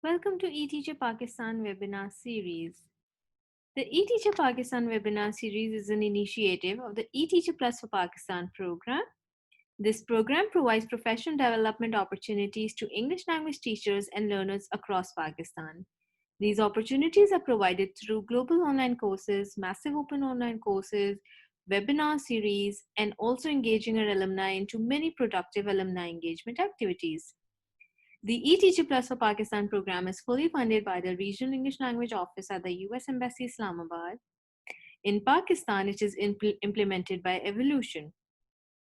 Welcome to eTeacher Pakistan webinar series. The eTeacher Pakistan webinar series is an initiative of the eTeacher Plus for Pakistan program. This program provides professional development opportunities to English language teachers and learners across Pakistan. These opportunities are provided through global online courses, massive open online courses, webinar series, and also engaging our alumni into many productive alumni engagement activities. The eTeacher Plus for Pakistan program is fully funded by the Regional English Language Office at the US Embassy, Islamabad. In Pakistan, it is implemented by Evolution.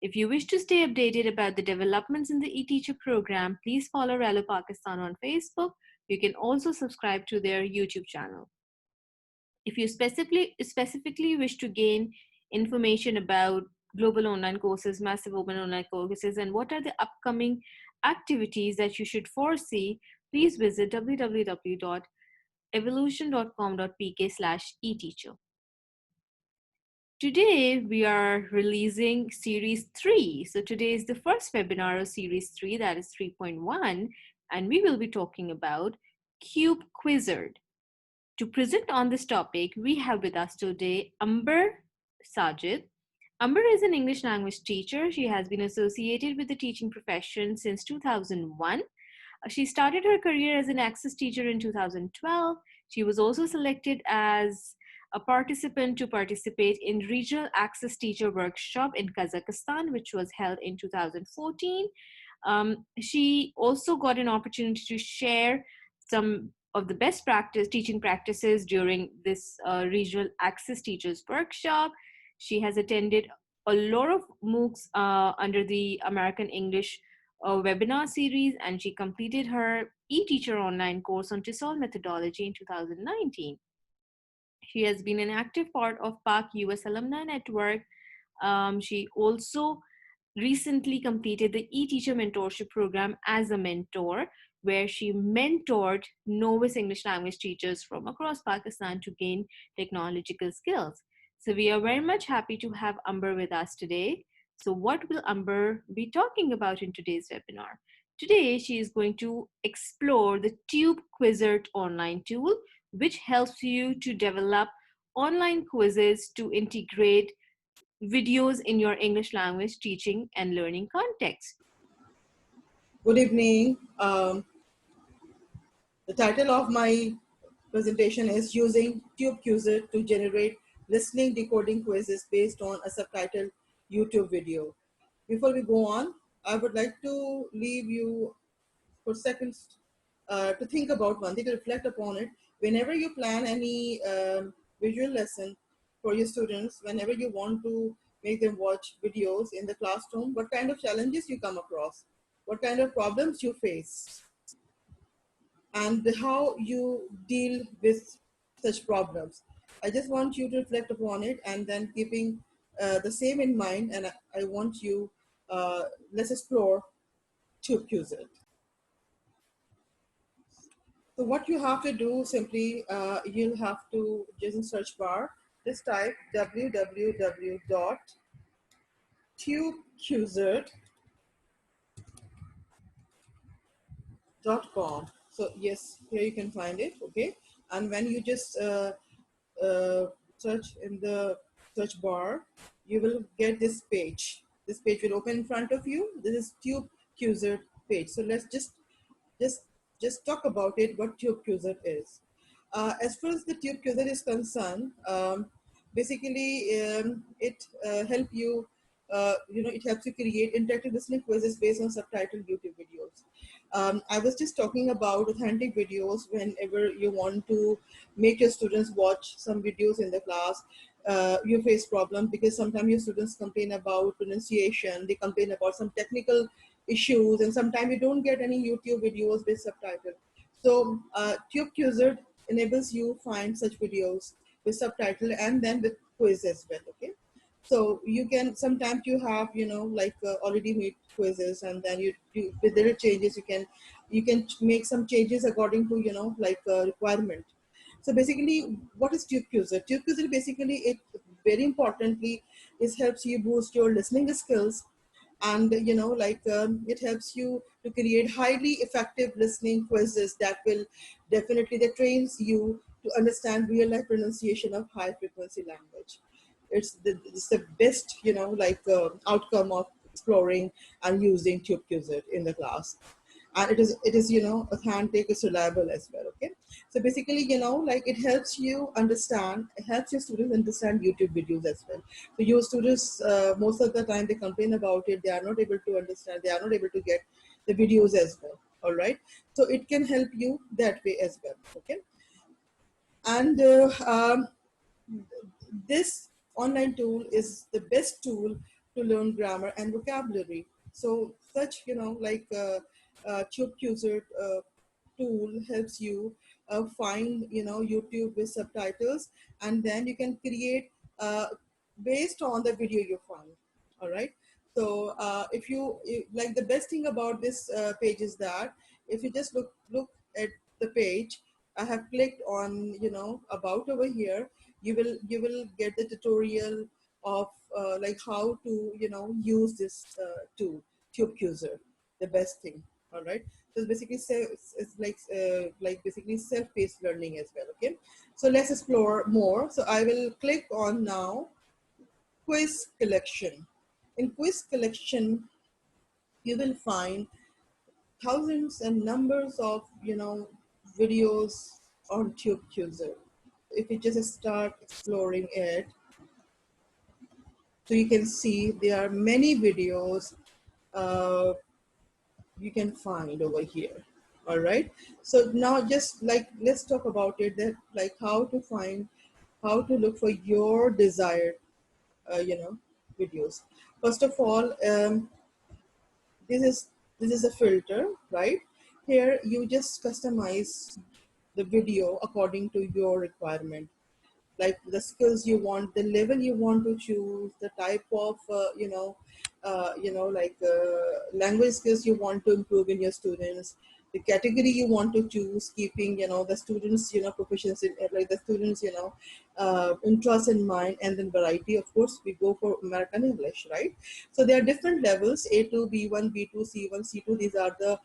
If you wish to stay updated about the developments in the eTeacher program, please follow Relo Pakistan on Facebook. You can also subscribe to their YouTube channel. If you specifically wish to gain information about global online courses, massive open online courses, and what are the upcoming activities that you should foresee, please visit www.evolution.com.pk/eteacher. Today, we are releasing Series 3. So today is the first webinar of Series 3, that is 3.1, and we will be talking about TubeQuizard. To present on this topic, we have with us today Ambar Sajid. Amber is an English language teacher. She has been associated with the teaching profession since 2001. She started her career as an access teacher in 2012. She was also selected as a participant to participate in regional access teacher workshop in Kazakhstan, which was held in 2014. She also got an opportunity to share some of the best teaching practices during this regional access teachers workshop. She has attended a lot of MOOCs under the American English webinar series, and she completed her eTeacher online course on TESOL methodology in 2019. She has been an active part of PAC US Alumni Network. She also recently completed the eTeacher mentorship program as a mentor, where she mentored novice English language teachers from across Pakistan to gain technological skills. So we are very much happy to have Amber with us today. So what will Amber be talking about in today's webinar? Today, she is going to explore the TubeQuizard online tool, which helps you to develop online quizzes to integrate videos in your English language teaching and learning context. Good evening. The title of my presentation is Using TubeQuizard to Generate Listening Decoding Quizzes Based on a Subtitled YouTube Video. Before we go on, I would like to leave you for seconds to think about one thing, to reflect upon it. Whenever you plan any visual lesson for your students, whenever you want to make them watch videos in the classroom, what kind of challenges you come across, what kind of problems you face, and how you deal with such problems. I just want you to reflect upon it, and then keeping the same in mind, and I want you, let's explore TubeQuizard. So what you have to do, simply, you'll have to, just in search bar, just type www.tubequizard.com. So yes, here you can find it, okay? And when you just search in the search bar, you will get this page. This page will open in front of you. This is TubeQuizard page. So let's just talk about it, what TubeQuizard is. As far as the TubeQuizard is concerned, basically it help you, it helps you create interactive listening quizzes based on subtitled YouTube videos. I was just talking about authentic videos. Whenever you want to make your students watch some videos in the class, you face problems because sometimes your students complain about pronunciation, they complain about some technical issues, and sometimes you don't get any YouTube videos with subtitles. So TubeQuizard enables you find such videos with subtitle and then with quiz as well, okay? So you can, sometimes you have, like already made quizzes, and then you with little changes, you can make some changes according to, like requirement. So basically, what is TubeQuizard? TubeQuizard basically, it very importantly, is helps you boost your listening skills And it helps you to create highly effective listening quizzes that will definitely, that trains you to understand real life pronunciation of high frequency language. It's the best outcome of exploring and using TubeQuizard in the class. And it is authentic, it's reliable as well. Okay, so basically, it helps you understand, it helps your students understand YouTube videos as well. So your students, most of the time, they complain about it, they are not able to understand, they are not able to get the videos as well. All right, so it can help you that way as well. Okay, and this online tool is the best tool to learn grammar and vocabulary. So such, TubeQuizard tool helps you find, YouTube with subtitles, and then you can create based on the video you find. All right. So like, the best thing about this page is that if you just look at the page, I have clicked on, about over here, you will get the tutorial of like how to use this tool, TubeQuizard, the best thing. All right, so it's basically it's like basically self-paced learning as well. Okay, so let's explore more. So I will click on now quiz collection. In quiz collection, you will find thousands and numbers of videos on TubeQuizard. If you just start exploring it, so you can see there are many videos uh, you can find over here. All right, so now just like, let's talk about it, that like how to find, how to look for your desired videos. First of all, this is this is a filter, right? Here you just customize the video according to your requirement, like the skills you want, the level you want to choose, the type of language skills you want to improve in your students, the category you want to choose, keeping the students proficiency, like the students interest in mind, and then variety. Of course, we go for American English, right? So there are different levels: A2, B1, B2, C1, C2. These are the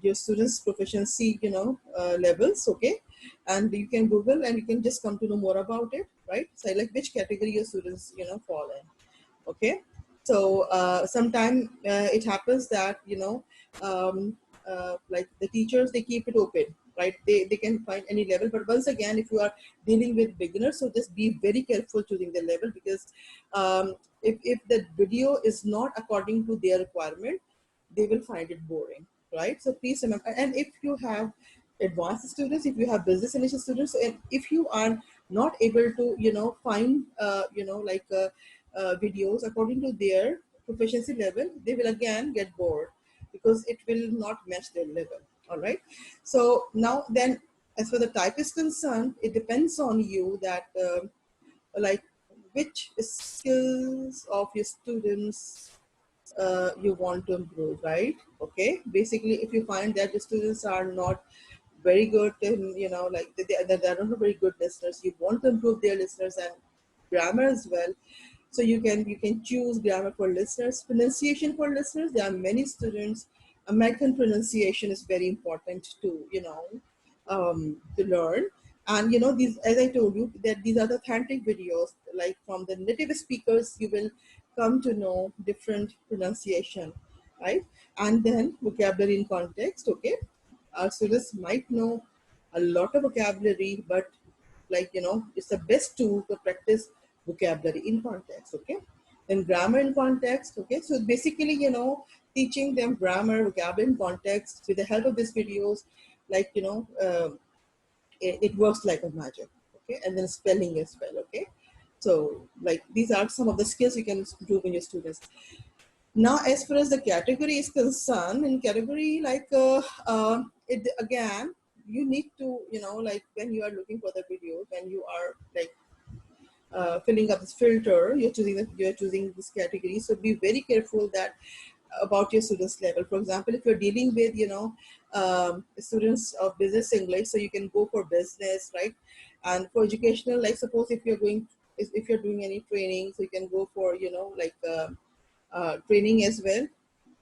your students proficiency levels. Okay, and you can Google and you can just come to know more about it, right? So like which category your students fall in. Okay, so sometime it happens that like the teachers, they keep it open, right? They can find any level, but once again, if you are dealing with beginners, so just be very careful choosing the level, because if the video is not according to their requirement, they will find it boring, right? So please remember, and if you have advanced students, if you have business initial students, and if you are not able to find videos according to their proficiency level, they will again get bored because it will not match their level. All right, so now then, as for the type is concerned, it depends on you that like which skills of your students you want to improve, right? Okay, basically, if you find that the students are not very good in, like they are not very good listeners, you want to improve their listeners and grammar as well. So you can choose grammar for listeners, pronunciation for listeners. There are many students. American pronunciation is very important to to learn. And these, as I told you, that these are the authentic videos, like from the native speakers. You will come to know different pronunciation, right? And then vocabulary in context. Okay, our students might know a lot of vocabulary, but it's the best tool to practice vocabulary in context. Okay, then grammar in context. Okay, so basically, teaching them grammar, vocabulary in context with the help of these videos, like it works like a magic. Okay, and then spelling as well. Okay, so like these are some of the skills you can improve in your students. Now, as far as the category is concerned, in category, it again, you need to, like when you are looking for the video, when you are like filling up this filter, you're choosing this category. So be very careful that about your students level. For example, if you're dealing with students of business English, so you can go for business, right? And for educational, like suppose if you're doing any training, so you can go for training as well.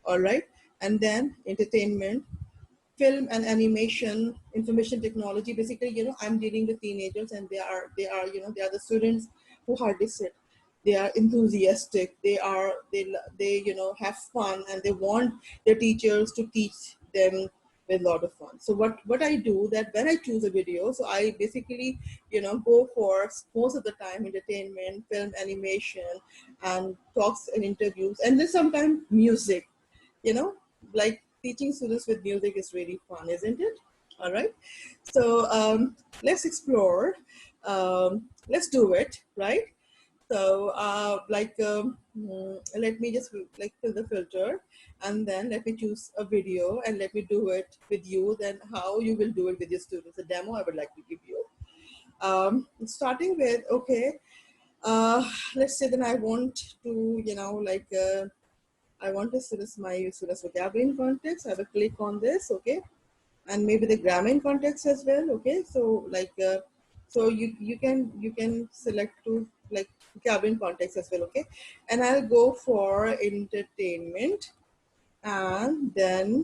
All right. And then entertainment, film and animation, information technology. Basically, I'm dealing with teenagers, and they are the students who hardly sit. They are enthusiastic. They have fun, and they want their teachers to teach them with a lot of fun. So what I do, that when I choose a video, so I basically go for most of the time entertainment, film, animation, and talks and interviews, and then sometimes music. you know like teaching students with music is really fun, isn't it? All right. So let's explore. Let's do it, right? So let me just like fill the filter, and then let me choose a video, and let me do it with you. Then how you will do it with your students, a demo I would like to give you. Starting with, okay, let's say that I want to I want to students my students vocabulary in context. I will click on this, okay, and maybe the grammar in context as well, okay. So so you can select to like vocabulary in context as well, okay, and I'll go for entertainment, and then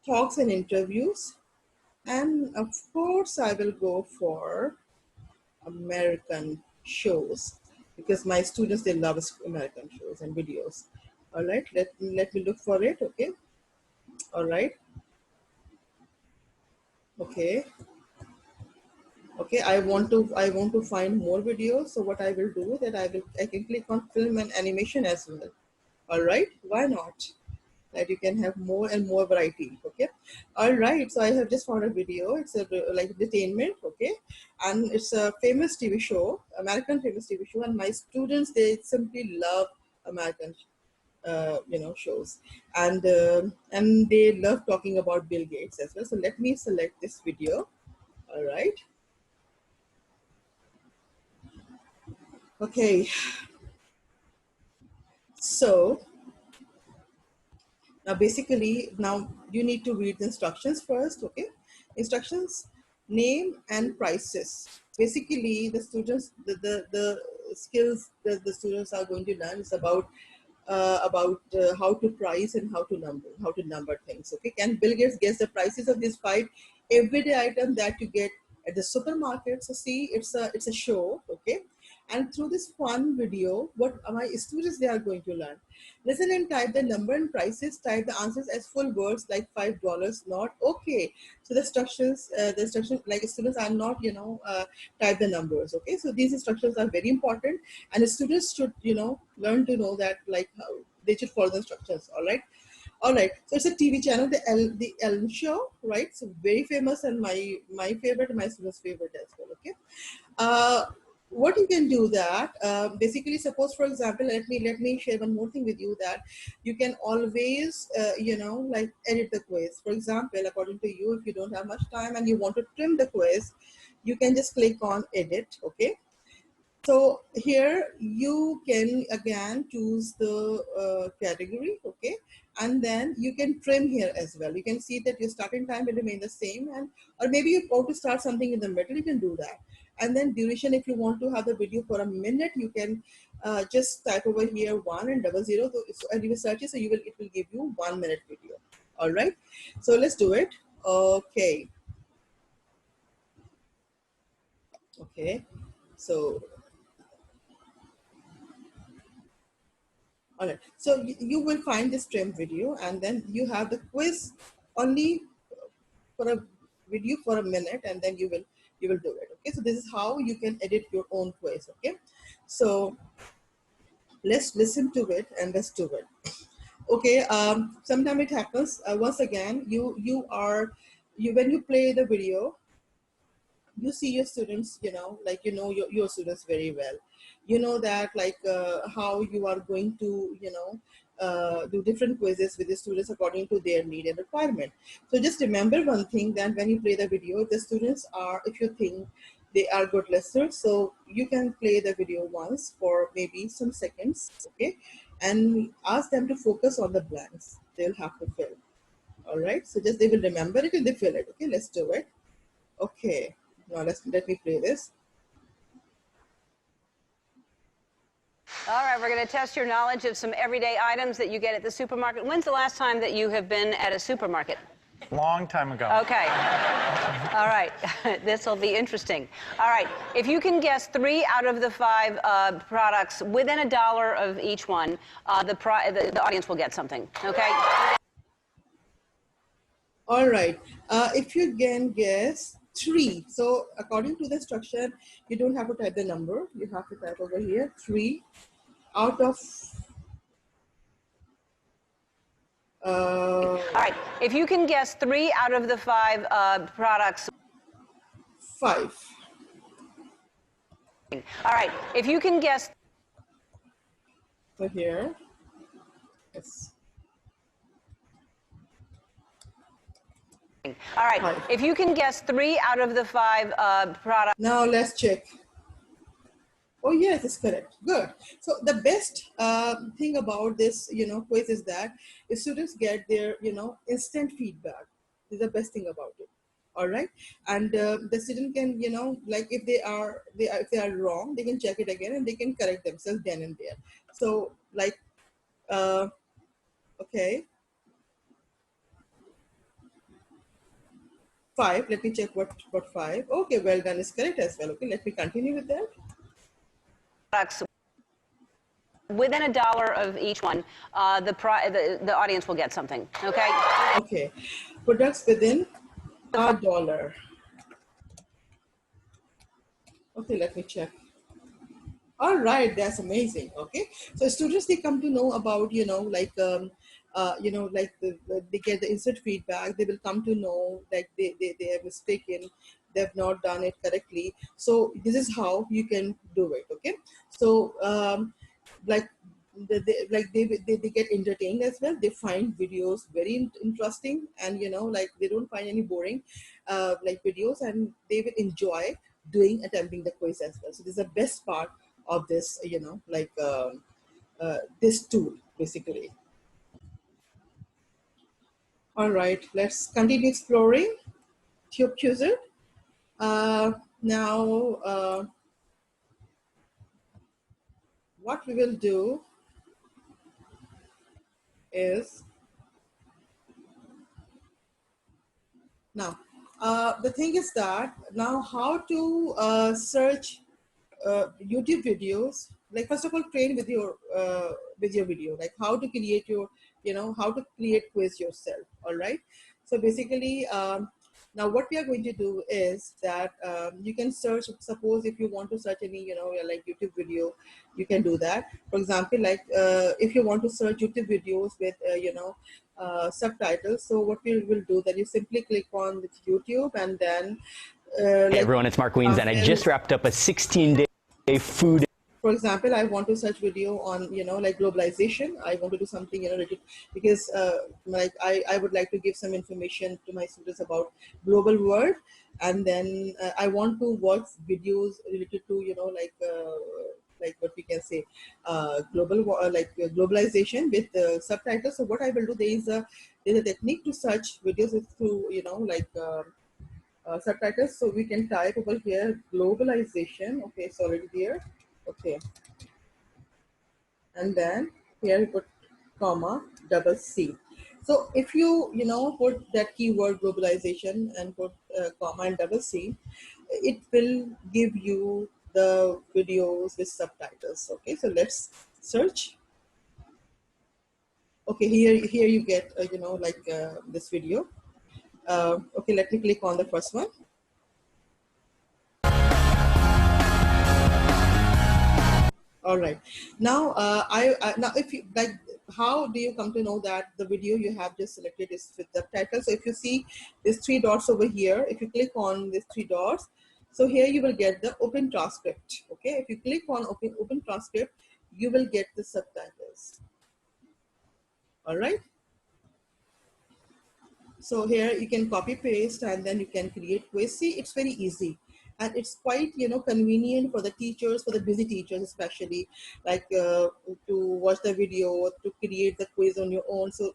talks and interviews, and of course I will go for American shows, because my students, they love American shows and videos. All right, let me look for it. Okay, all right, okay, okay. I want to find more videos. So what I will do, that I can click on film and animation as well. All right, why not? That you can have more and more variety. Okay, all right. So I have just found a video. It's a like entertainment. Okay, and it's a famous TV show, American famous TV show, and my students, they simply love American shows, and they love talking about Bill Gates as well. So let me select this video. All right. Okay. So now, basically, now you need to read the instructions first, okay? Instructions, name and prices. Basically, the students, the skills that the students are going to learn is about how to price and how to number things. Okay, can Bill Gates guess the prices of these 5 everyday items that you get at the supermarket? So see, it's a show, okay? And through this fun video, what my students, they are going to learn. Listen and type the number and prices. Type the answers as full words like $5, not okay. So the instructions, like students are not, type the numbers. Okay, so these instructions are very important, and the students should, learn to know that, like how they should follow the instructions. All right. All right. So it's a TV channel, the Ellen Show, right? So very famous, and my favorite, my students' favorite as well. Okay. Uh, what you can do, that basically, suppose for example, let me share one more thing with you, that you can always like edit the quiz. For example, according to you, if you don't have much time and you want to trim the quiz, you can just click on edit. Okay, so here you can again choose the category, okay, and then you can trim here as well. You can see that your starting time will remain the same, and or maybe you want to start something in the middle, you can do that. And then duration, if you want to have the video for a minute, you can just type over here 1 and 00, and you will search it, so it will give you 1 minute video. All right, so let's do it. Okay, okay, so all right, so you will find this trim video, and then you have the quiz only for a video for a minute, and then you will do it. Okay, so this is how you can edit your own quiz. Okay, so let's listen to it and let's do it. Okay, sometimes it happens. Once again, you when you play the video, you see your students, like your students very well. You know that, like how you are going to do different quizzes with the students according to their need and requirement. So just remember one thing, that when you play the video, if the students are, if you think they are good listeners, so you can play the video once for maybe some seconds, okay, and ask them to focus on the blanks they'll have to fill. All right, so just they will remember it and they fill it. Okay, let's do it. Okay, now let me play this. All right, we're going to test your knowledge of some everyday items that you get at the supermarket. When's the last time that you have been at a supermarket? Long time ago. Okay. All right. This will be interesting. All right. If you can guess 3 out of the 5 products within $1 of each one, the audience will get something. Okay? All right. If you can guess 3, so according to the instruction, you don't have to type the number. You have to type over here 3 out of. All right. If you can guess 3 out of the 5 products. 5. All right. If you can guess. So here. Yes. All right. 5. If you can guess 3 out of the 5 products. Now let's check. Oh yes, it's correct. Good. So the best thing about this, quiz is that if students get their, instant feedback. This is the best thing about it. All right, and the student can, like if they are wrong, they can check it again and they can correct themselves then and there. So like, okay, 5. Let me check what 5. Okay, well done is correct as well. Okay, let me continue with that. Products within $1 of each one, the audience will get something. Okay. Okay, products within $1. Okay, let me check. All right, that's amazing. Okay, so students, they come to know about, like they get the instant feedback. They will come to know like they are mistaken, they have not done it correctly. So this is how you can do it. Okay, so like they get entertained as well. They find videos very interesting, and like they don't find any boring like videos, and they will enjoy attempting the quiz as well. So this is the best part of this, like this tool basically. All right, let's continue exploring TubeQuizard. Now what we will do is, now the thing is that now how to search YouTube videos. Like first of all, train with your video, like how to create your, how to create quiz yourself. All right. So basically, now what we are going to do is that you can search. Suppose if you want to search any, like YouTube video, you can do that. For example, like if you want to search YouTube videos with, subtitles. So what we will do that you simply click on with YouTube, and then. Hey everyone, it's Mark Weens, and I just wrapped up a 16-day food. For example, I want to search video on, like globalization. I want to do something, because like I would like to give some information to my students about global world, and then I want to watch videos related to, like what we can say, globalization with subtitles. So what I will do, there's a technique to search videos through, subtitles. So we can type over here globalization. Okay, it's already there. Okay, and then here you put comma double C. So if you put that keyword globalization and put comma and double C, it will give you the videos with subtitles. Okay, so let's search. Okay, here you get this video. Okay, let me click on the first one. All right. Now, now if you like, how do you come to know that the video you have just selected is with the title? So if you see these 3 dots over here, if you click on these 3 dots, so here you will get the open transcript. Okay. If you click on open transcript, you will get the subtitles. All right. So here you can copy paste, and then you can create quiz. See, it's very easy. And it's quite, convenient for the teachers, for the busy teachers especially, like to watch the video, to create the quiz on your own. So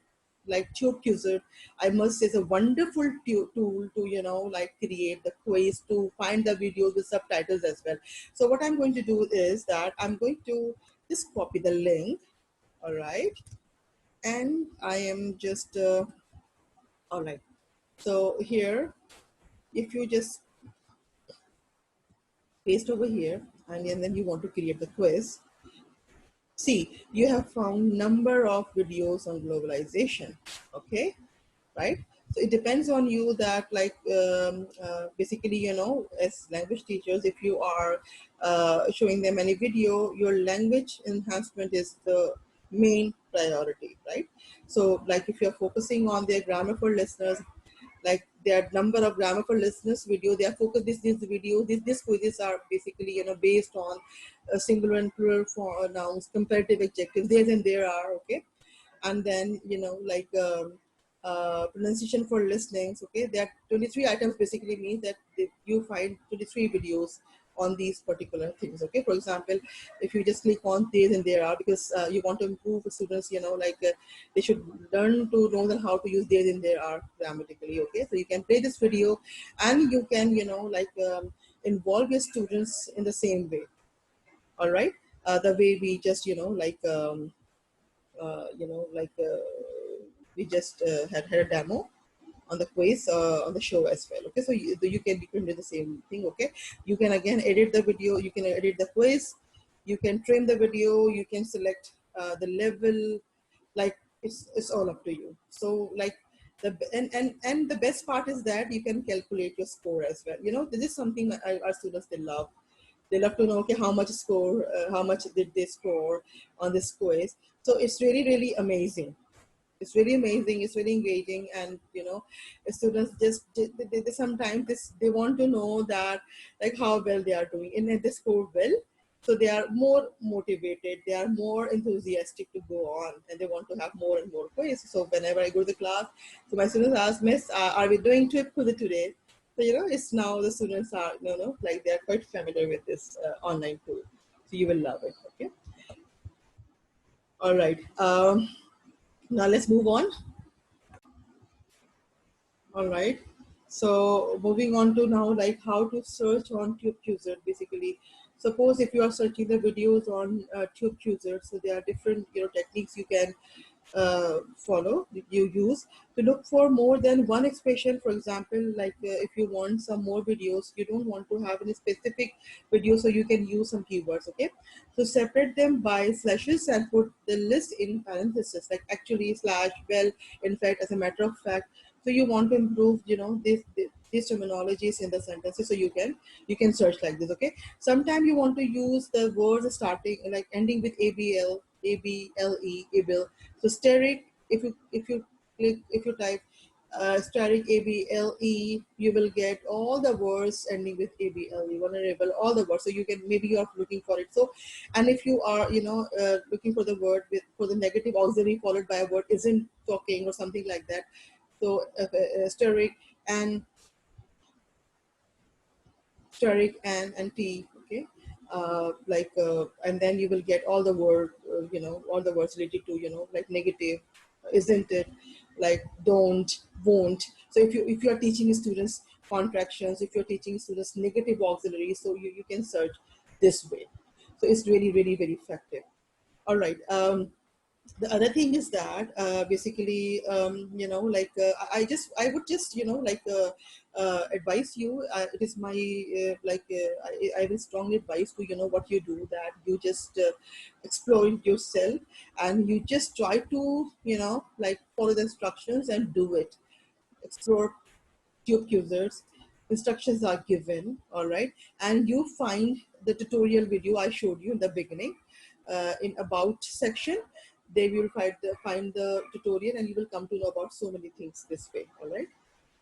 like TubeQuizard, I must say, is a wonderful tool to, like create the quiz, to find the videos with subtitles as well. So what I'm going to do is that I'm going to just copy the link. All right, and I am just all right. So here, if you just paste over here, and then you want to create the quiz, see, you have found number of videos on globalization. Okay, right? So it depends on you that like basically, you know, as language teachers, if you are showing them any video, your language enhancement is the main priority, right? So like if you're focusing on their grammar for listeners, like their number of grammar for listeners video, they are focused this video, this quizzes are basically, you know, based on singular and plural for nouns, comparative adjectives, there and there are, okay. And then, you know, like pronunciation for listenings, okay, that 23 items basically means that you find 23 videos on these particular things, okay. For example, if you just click on there and there are, because you want to improve the students, you know, like they should learn to know that how to use there and there are grammatically, okay. So you can play this video and you can, you know, like involve your students in the same way. All right, the way we just, you know, like you know, like we just had a demo on the quiz on the show as well. Okay, so you can do the same thing. Okay, you can again edit the video, you can edit the quiz, you can trim the video, you can select the level, like it's all up to you. So like and the best part is that you can calculate your score as well. You know, this is something that our students, they love. They love to know, okay, how much score, how much did they score on this quiz. So it's really, really amazing. It's really amazing. It's really engaging, and you know, the students just they sometimes they want to know that like how well they are doing, and if they score well, so they are more motivated. They are more enthusiastic to go on, and they want to have more and more quiz. So whenever I go to the class, so my students ask, Miss, are we doing TubeQuizard today? So you know, it's now the students are, you know, like they are quite familiar with this online tool. So you will love it. Okay. All right. Now let's move on. All right. So moving on to now, like how to search on TubeQuizard. Basically, suppose if you are searching the videos on TubeQuizard, so there are different, you know, techniques you can follow, you use to look for more than one expression. For example, like if you want some more videos, you don't want to have any specific video, so you can use some keywords. Okay, so separate them by slashes and put the list in parentheses, like actually, slash, well, in fact, as a matter of fact. So you want to improve, you know, these terminologies in the sentences, so you can search like this. Okay, sometimes you want to use the words starting like ending with abl, able, able. So steric, if you type steric able, you will get all the words ending with able, vulnerable, all the words. So you can, maybe you are looking for it. So, and if you are, you know, looking for the word with, for the negative auxiliary followed by a word isn't talking or something like that. So steric and and T, okay, and then you will get all the word, you know, all the words related to, you know, like negative, isn't it, like don't, won't. So if you are teaching students contractions, if you're teaching students negative auxiliaries, so you can search this way. So it's really, really very effective. All right. The other thing is that basically, you know, like I would just, you know, like advise you, it is my I will strongly advise to, you know, what you do, that you just explore it yourself, and you just try to, you know, like follow the instructions and do it. Explore TubeQuizards, instructions are given, all right, and you find the tutorial video I showed you in the beginning, in about section. They will find the tutorial, and you will come to know about so many things this way. All right,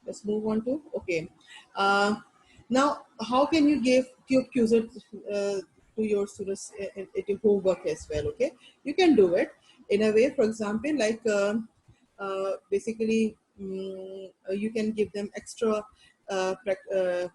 let's move on to, okay. Now, how can you give TubeQuizard to your students in your homework as well? Okay, you can do it in a way. For example, like basically, you can give them extra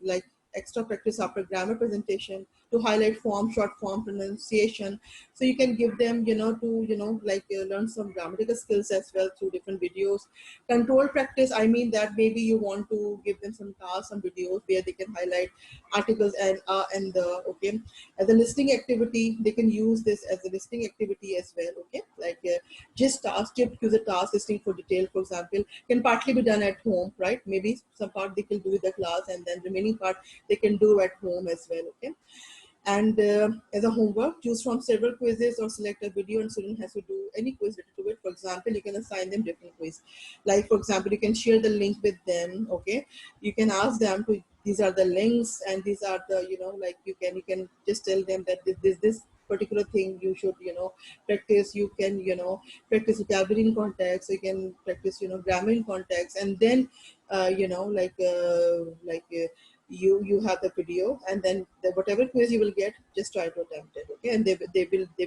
like extra practice after grammar presentation, to highlight form, short form, pronunciation. So you can give them, to, like learn some grammatical skills as well through different videos. Control practice, I mean that maybe you want to give them some tasks, some videos where they can highlight articles and the, okay. As a listening activity, they can use this as a listening activity as well, okay. Like just task, use a task, listening for detail, for example, can partly be done at home, right? Maybe some part they can do with the class, and then remaining part they can do at home as well, okay. And as a homework, choose from several quizzes or select a video, and student has to do any quiz related to it. For example, you can assign them different quiz. Like for example, you can share the link with them, okay. You can ask them to, these are the links and these are the, like you can just tell them that this particular thing you should, practice. You can, practice vocabulary in context. You can practice, grammar in context, and then you have the video, and then whatever quiz you will get, just try to attempt it, okay. And they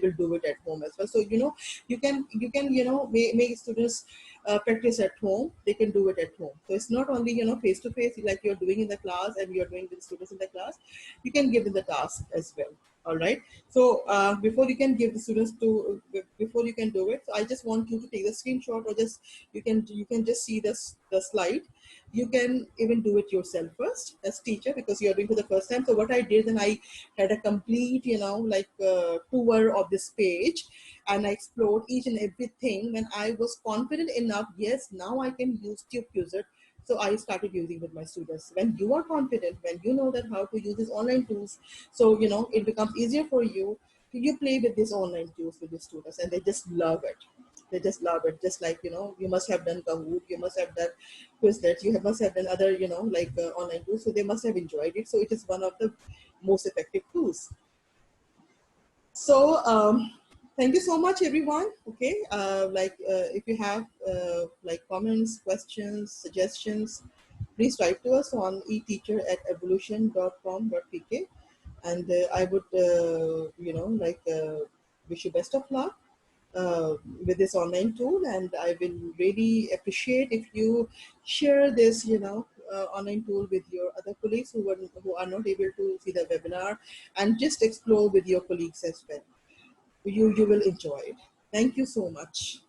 will do it at home as well. So you can make students practice at home. They can do it at home. So it's not only face to face like you're doing in the class and you're doing with students in the class. You can give them the task as well. All right. So before you can give the students to, before you can do it, so I just want you to take the screenshot, or just you can just see the slide. You can even do it yourself first as teacher, because you're doing for the first time. So what I did, then I had a complete, tour of this page, and I explored each and everything. When I was confident enough, yes, now I can use TubeQuizard. So I started using with my students. When you are confident, when you know that how to use these online tools, so it becomes easier for you. You play with these online tools with the students, and they just love it. They just love it. Just like you must have done Kahoot, you must have done Quizlet, must have done other online tools. So they must have enjoyed it. So it is one of the most effective tools. So thank you so much, everyone. Okay, if you have comments, questions, suggestions, please write to us on eteacher@evolution.com.pk, and I would wish you best of luck with this online tool. And I will really appreciate if you share this online tool with your other colleagues who are not able to see the webinar, and just explore with your colleagues as well. You will enjoy it. Thank you so much.